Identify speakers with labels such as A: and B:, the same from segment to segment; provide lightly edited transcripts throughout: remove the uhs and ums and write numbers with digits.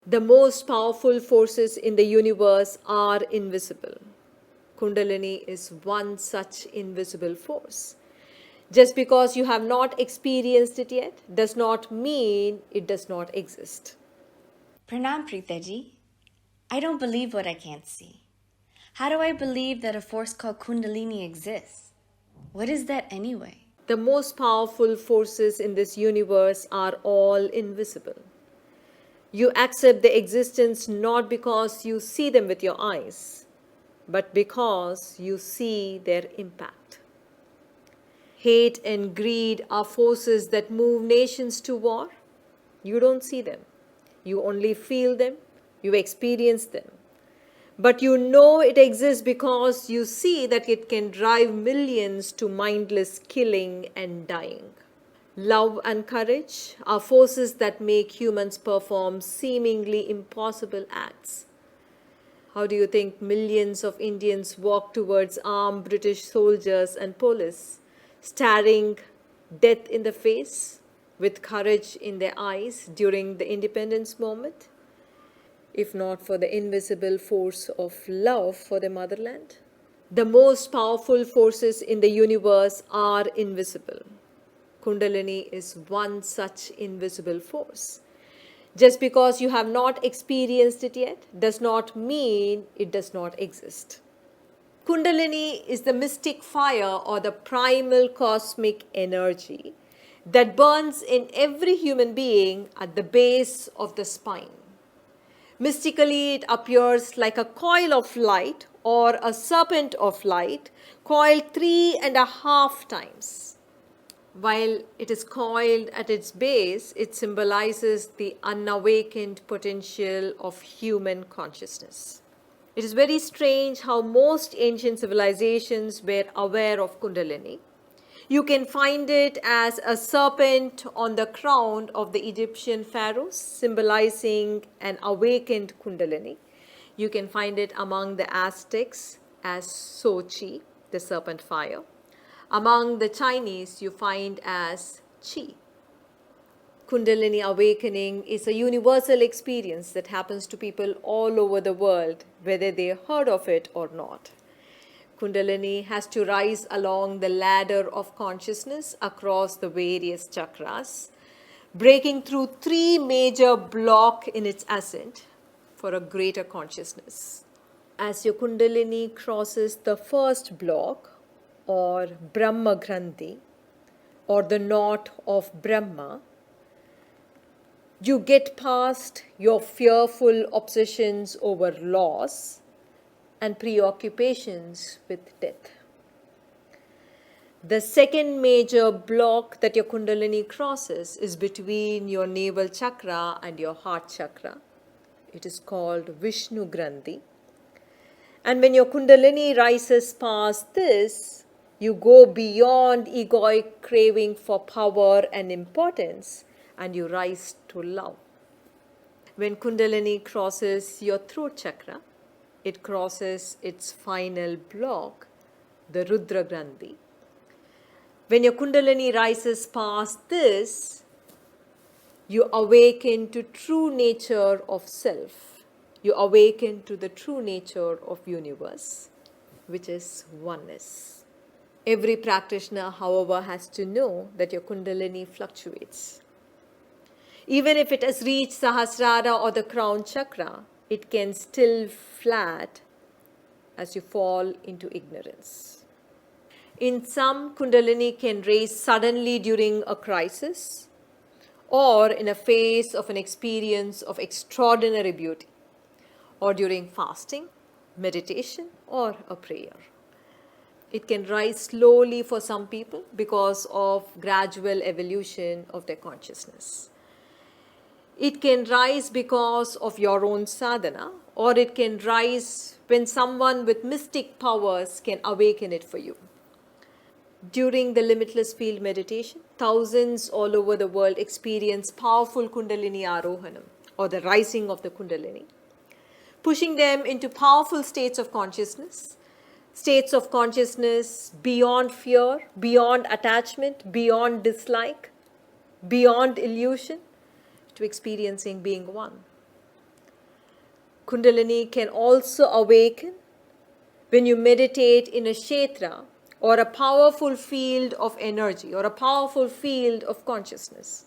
A: The most powerful forces in the universe are invisible. Kundalini is one such invisible force. Just because you have not experienced it yet does not mean it does not exist.
B: Pranam Preetaji. I don't believe what I can't see. How do I believe that a force called Kundalini exists? What is that anyway?
A: The most powerful forces in this universe are all invisible. You accept their existence not because you see them with your eyes, but because you see their impact. Hate and greed are forces that move nations to war. You don't see them. You only feel them. You experience them. But you know it exists because you see that it can drive millions to mindless killing and dying. Love and courage are forces that make humans perform seemingly impossible acts. How do you think millions of Indians walk towards armed British soldiers and police, staring death in the face with courage in their eyes during the independence moment? If not for the invisible force of love for the motherland? The most powerful forces in the universe are invisible. Kundalini is one such invisible force. Just because you have not experienced it yet does not mean it does not exist. Kundalini is the mystic fire or the primal cosmic energy that burns in every human being at the base of the spine. Mystically, it appears like a coil of light or a serpent of light coiled 3.5 times. While it is coiled at its base, it symbolizes the unawakened potential of human consciousness. It is very strange how most ancient civilizations were aware of Kundalini. You can find it as a serpent on the crown of the Egyptian pharaohs, symbolizing an awakened Kundalini. You can find it among the Aztecs as Sochi, the serpent fire. Among the Chinese, you find as Qi. Kundalini awakening is a universal experience that happens to people all over the world, whether they heard of it or not. Kundalini has to rise along the ladder of consciousness across the various chakras, breaking through 3 major blocks in its ascent for a greater consciousness. As your Kundalini crosses the first block, or Brahma Granthi, or the knot of Brahma, you get past your fearful obsessions over loss and preoccupations with death. The second major block that your Kundalini crosses is between your navel chakra and your heart chakra. It is called Vishnu Granthi. And when your Kundalini rises past this, you go beyond egoic craving for power and importance, and you rise to love. When Kundalini crosses your throat chakra, it crosses its final block, the Rudra Granthi. When your Kundalini rises past this, you awaken to true nature of self. You awaken to the true nature of universe, which is oneness. Every practitioner, however, has to know that your Kundalini fluctuates. Even if it has reached Sahasrara or the crown chakra, it can still flat as you fall into ignorance. In some, Kundalini can raise suddenly during a crisis or in a phase of an experience of extraordinary beauty, or during fasting, meditation, or a prayer. It can rise slowly for some people because of gradual evolution of their consciousness. It can rise because of your own sadhana, or it can rise when someone with mystic powers can awaken it for you. During the limitless field meditation, thousands all over the world experience powerful Kundalini Arohanam, or the rising of the Kundalini, pushing them into powerful states of consciousness beyond fear, beyond attachment, beyond dislike, beyond illusion, to experiencing being one. Kundalini can also awaken when you meditate in a kshetra or a powerful field of energy or a powerful field of consciousness.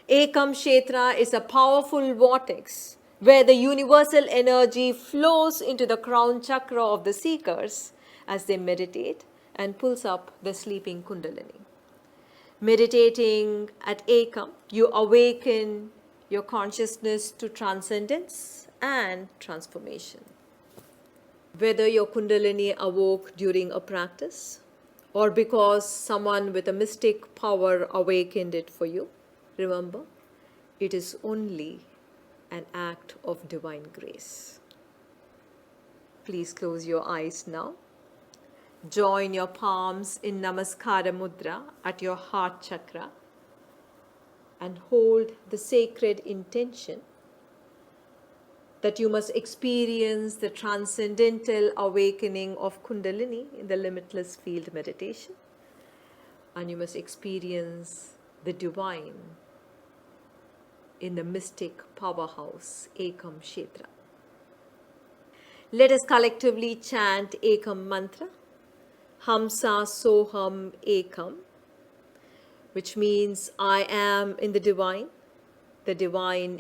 A: Ekam kshetra is a powerful vortex where the universal energy flows into the crown chakra of the seekers as they meditate and pulls up the sleeping Kundalini. Meditating at Ekam, you awaken your consciousness to transcendence and transformation. Whether your Kundalini awoke during a practice or because someone with a mystic power awakened it for you, remember, it is only an act of divine grace. Please close your eyes now. Join your palms in Namaskara Mudra at your heart chakra and hold the sacred intention that you must experience the transcendental awakening of Kundalini in the limitless field meditation, and you must experience the divine in the mystic powerhouse Ekam Kshetra. Let us collectively chant Ekam mantra, Hamsa Soham Ekam, which means I am in the divine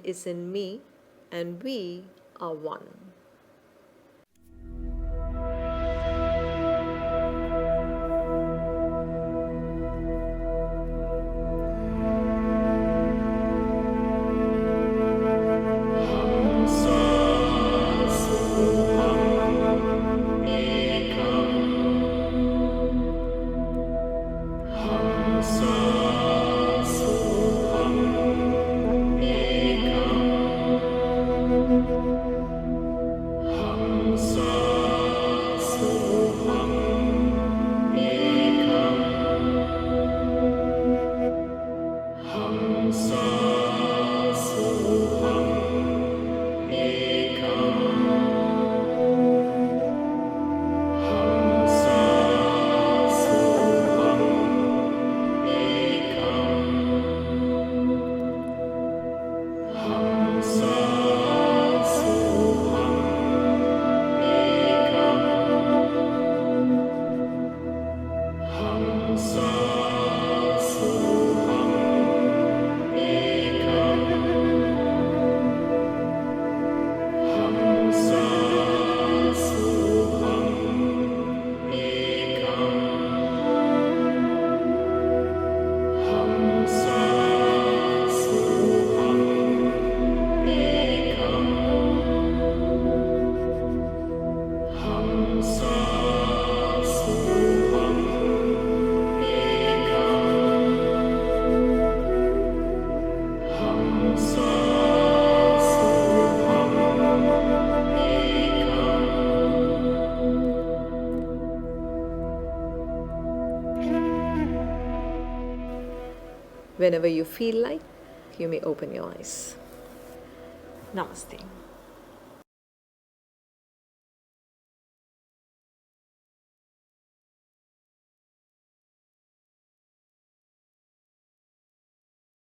A: is in me, and we are one. Whenever you feel like, you may open your eyes. Namaste.